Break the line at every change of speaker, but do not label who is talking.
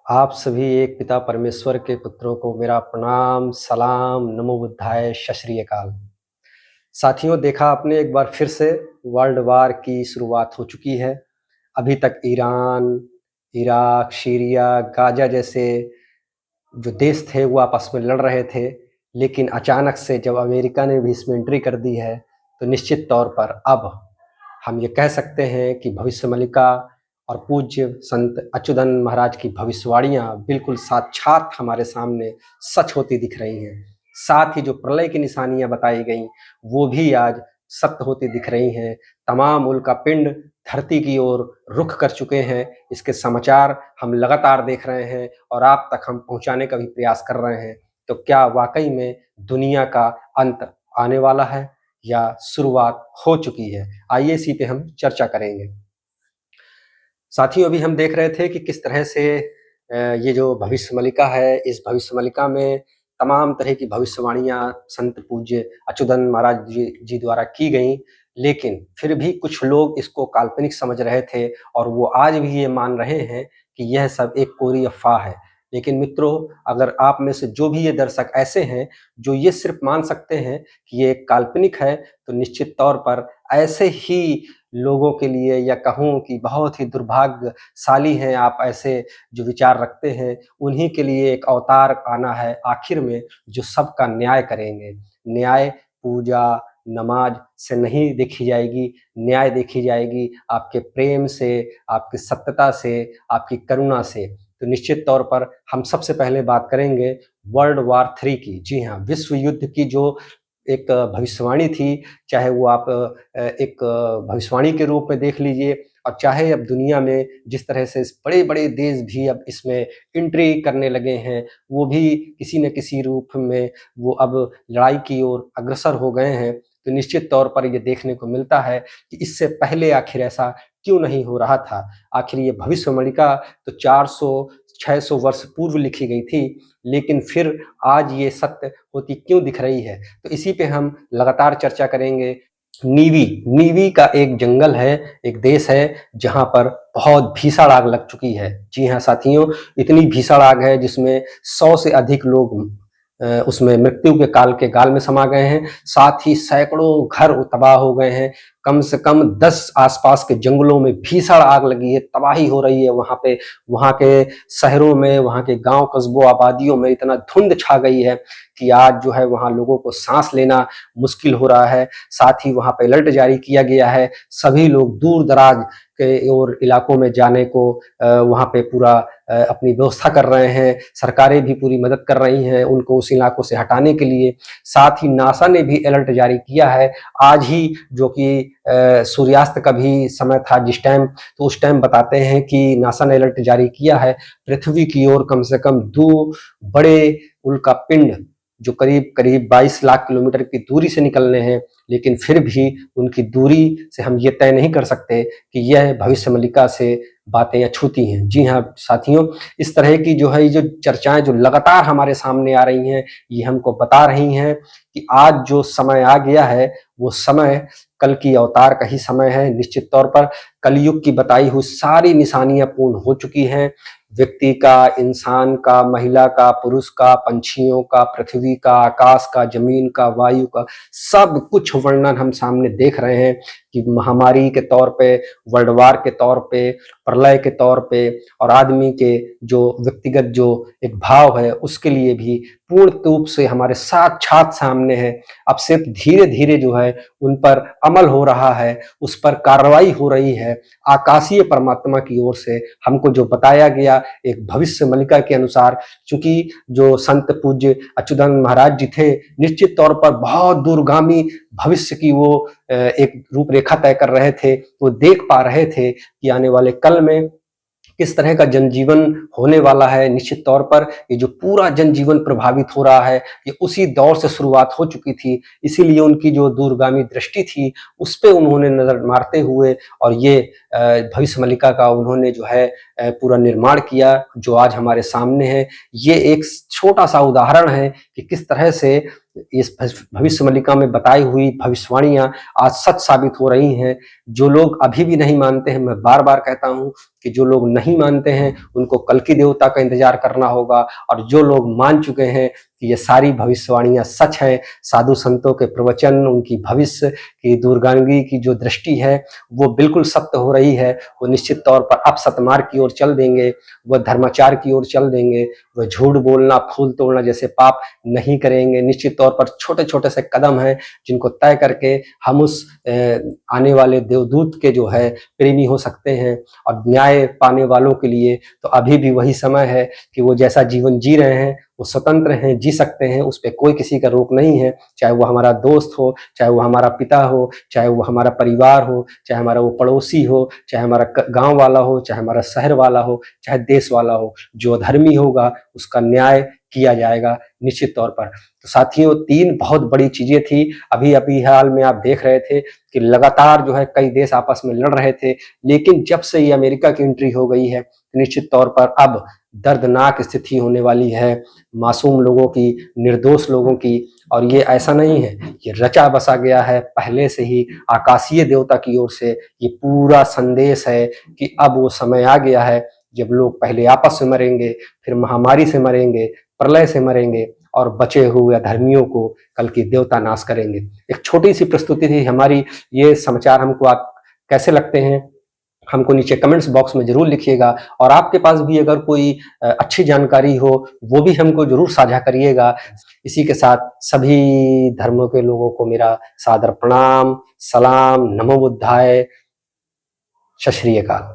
आप सभी एक पिता परमेश्वर के पुत्रों को मेरा प्रणाम, सलाम, नमो बुद्धाय, सत श्री अकाल। साथियों, देखा आपने एक बार फिर से वर्ल्ड वार की शुरुआत हो चुकी है। अभी तक ईरान, इराक, सीरिया, गाज़ा जैसे जो देश थे वो आपस में लड़ रहे थे, लेकिन अचानक से जब अमेरिका ने भी इसमें एंट्री कर दी है, तो निश्चित तौर पर अब हम ये कह सकते हैं कि भविष्यमलिका और पूज्य संत अच्युतानंद महाराज की भविष्यवाणियाँ बिल्कुल साक्षात हमारे सामने सच होती दिख रही हैं। साथ ही जो प्रलय की निशानियाँ बताई गईं, वो भी आज सत्य होती दिख रही हैं। तमाम उल्कापिंड धरती की ओर रुख कर चुके हैं। इसके समाचार हम लगातार देख रहे हैं और आप तक हम पहुँचाने का भी प्रयास कर रहे हैं। तो क्या वाक़ई में दुनिया का अंत आने वाला है या शुरुआत हो चुकी है? आइए इसी पे हम चर्चा करेंगे। साथियों, अभी हम देख रहे थे कि किस तरह से ये जो भविष्यमलिका है, इस भविष्यमलिका में तमाम तरह की भविष्यवाणियाँ संत पूज्य अच्युतानंद महाराज जी द्वारा की गईं, लेकिन फिर भी कुछ लोग इसको काल्पनिक समझ रहे थे और वो आज भी ये मान रहे हैं कि यह सब एक कोरी अफ़वाह है। लेकिन मित्रों, अगर आप में से जो भी ये दर्शक ऐसे हैं, जो ये सिर्फ़ मान सकते हैं कि ये एक काल्पनिक है, तो निश्चित तौर पर ऐसे ही लोगों के लिए, या कहूँ कि बहुत ही दुर्भाग्यशाली हैं आप ऐसे जो विचार रखते हैं, उन्हीं के लिए एक अवतार आना है आखिर में, जो सबका न्याय करेंगे। न्याय पूजा, नमाज से नहीं देखी जाएगी, न्याय देखी जाएगी आपके प्रेम से, आपकी सत्यता से, आपकी करुणा से। तो निश्चित तौर पर हम सबसे पहले बात करेंगे वर्ल्ड वार 3 की। जी हाँ, विश्व युद्ध की जो एक भविष्यवाणी थी, चाहे वो आप एक भविष्यवाणी के रूप में देख लीजिए, और चाहे अब दुनिया में जिस तरह से बड़े-बड़े देश भी अब इसमें एंट्री करने लगे हैं, वो भी किसी न किसी रूप में वो अब लड़ाई की ओर अग्रसर हो गए हैं। तो निश्चित तौर पर ये देखने को मिलता है कि इससे पहले आखिर ऐसा क्यों नहीं हो रहा था? आखिर ये भविष्यवाणिका तो 400-600 वर्ष पूर्व लिखी गई थी, लेकिन फिर आज ये सत्य होती क्यों दिख रही है? तो इसी पे हम लगातार चर्चा करेंगे। नीवी का एक जंगल है, एक देश है जहाँ पर बहुत भीषण आग लग चुकी है। जी हाँ साथियों, इतनी भीषण आग है जिसमें 100 से अधिक लोग उसमें मृत्यु के काल के गाल में समा गए हैं। साथ ही सैकड़ों घर तबाह हो गए हैं। कम से कम 10 आसपास के जंगलों में भीषण आग लगी है, तबाही हो रही है वहाँ पे। वहाँ के शहरों में, वहाँ के गाँव कस्बों, आबादियों में इतना धुंध छा गई है कि आज जो है वहाँ लोगों को सांस लेना मुश्किल हो रहा है। साथ ही वहाँ पे अलर्ट जारी किया गया है, सभी लोग दूर दराज के और इलाकों में जाने को वहाँ पे पूरा अपनी व्यवस्था कर रहे हैं। सरकारें भी पूरी मदद कर रही हैं उनको उस इलाकों से हटाने के लिए। साथ ही नासा ने भी अलर्ट जारी किया है आज ही, जो कि सूर्यास्त का भी समय था जिस टाइम, तो उस टाइम बताते हैं कि नासा ने अलर्ट जारी किया है पृथ्वी की ओर कम से कम 2 बड़े उल्कापिंड जो करीब करीब 22 लाख किलोमीटर की दूरी से निकलने हैं, लेकिन फिर भी उनकी दूरी से हम ये तय नहीं कर सकते कि यह भविष्यमलिका से बातें अछूती हैं। जी हाँ साथियों, इस तरह की जो है ये जो चर्चाएं जो लगातार हमारे सामने आ रही हैं, ये हमको बता रही हैं कि आज जो समय आ गया है वो समय कल की अवतार का ही समय है। निश्चित तौर पर कलयुग की बताई हुई सारी निशानियां पूर्ण हो चुकी हैं। व्यक्ति का, इंसान का, महिला का, पुरुष का, पंछियों का, पृथ्वी का, आकाश का, जमीन का, वायु का, सब कुछ वर्णन हम सामने देख रहे हैं कि महामारी के तौर पे, वर्ल्ड वार के तौर पे, प्रलय के तौर पे, और आदमी के जो व्यक्तिगत जो एक भाव है उसके लिए भी पूर्ण रूप से हमारे साक्षात सामने है। अब सिर्फ धीरे धीरे जो है उन पर अमल हो रहा है, उस पर कार्रवाई हो रही है। आकाशीय परमात्मा की ओर से हमको जो बताया गया एक भविष्यमलिका के अनुसार, चूंकि जो संत पूज्य अच्युतानंद महाराज जी थे, निश्चित तौर पर बहुत दूरगामी भविष्य की वो एक रूपरेखा तय कर रहे थे। वो देख पा रहे थे कि आने वाले कल में किस तरह का जनजीवन होने वाला है। निश्चित तौर पर ये जो पूरा जनजीवन प्रभावित हो रहा है, ये उसी दौर से शुरुआत हो चुकी थी। इसीलिए उनकी जो दूरगामी दृष्टि थी उस पे उन्होंने नजर मारते हुए और ये भविष्यमलिका का उन्होंने जो है पूरा निर्माण किया, जो आज हमारे सामने है। ये एक छोटा सा उदाहरण है कि किस तरह से इस भविष्यमलिका में बताई हुई भविष्यवाणियां आज सच साबित हो रही हैं। जो लोग अभी भी नहीं मानते हैं, मैं बार बार कहता हूं कि जो लोग नहीं मानते हैं उनको कल्कि देवता का इंतजार करना होगा, और जो लोग मान चुके हैं कि ये सारी भविष्यवाणियां सच हैं, साधु संतों के प्रवचन, उनकी भविष्य की दूरगामी की जो दृष्टि है वो बिल्कुल सत्य हो रही है, वो निश्चित तौर पर अब सतमार्ग की ओर चल देंगे, वह धर्माचार की ओर चल देंगे, वह झूठ बोलना, फूल तोड़ना जैसे पाप नहीं करेंगे। निश्चित तौर पर छोटे छोटे से कदम हैं जिनको तय करके हम उस आने वाले देवदूत के जो है प्रेमी हो सकते हैं। और न्याय पाने वालों के लिए तो अभी भी वही समय है कि वो जैसा जीवन जी रहे हैं वो स्वतंत्र हैं, जी सकते हैं, उस पर कोई किसी का रोक नहीं है। चाहे वो हमारा दोस्त हो, चाहे वो हमारा पिता हो, चाहे वो हमारा परिवार हो, चाहे हमारा वो पड़ोसी हो, चाहे हमारा गांव वाला हो, चाहे हमारा शहर वाला हो, चाहे देश वाला हो, जो अधर्मी होगा उसका न्याय किया जाएगा निश्चित तौर पर। तो साथियों, 3 बहुत बड़ी चीजें थी। अभी अभी हाल में आप देख रहे थे कि लगातार जो है कई देश आपस में लड़ रहे थे, लेकिन जब से ये अमेरिका की एंट्री हो गई है निश्चित तौर पर अब दर्दनाक स्थिति होने वाली है मासूम लोगों की, निर्दोष लोगों की। और ये ऐसा नहीं है, ये रचा बसा गया है पहले से ही आकाशीय देवता की ओर से। ये पूरा संदेश है कि अब वो समय आ गया है जब लोग पहले आपस में मरेंगे, फिर महामारी से मरेंगे, प्रलय से मरेंगे, और बचे हुए अधर्मियों को कल की देवता नाश करेंगे। एक छोटी सी प्रस्तुति थी हमारी। ये समाचार हमको आप कैसे लगते हैं हमको नीचे कमेंट्स बॉक्स में जरूर लिखिएगा, और आपके पास भी अगर कोई अच्छी जानकारी हो वो भी हमको जरूर साझा करिएगा। इसी के साथ सभी धर्मों के लोगों को मेरा सादर प्रणाम, सलाम, नमो बुद्धाय, सत श्री अकाल।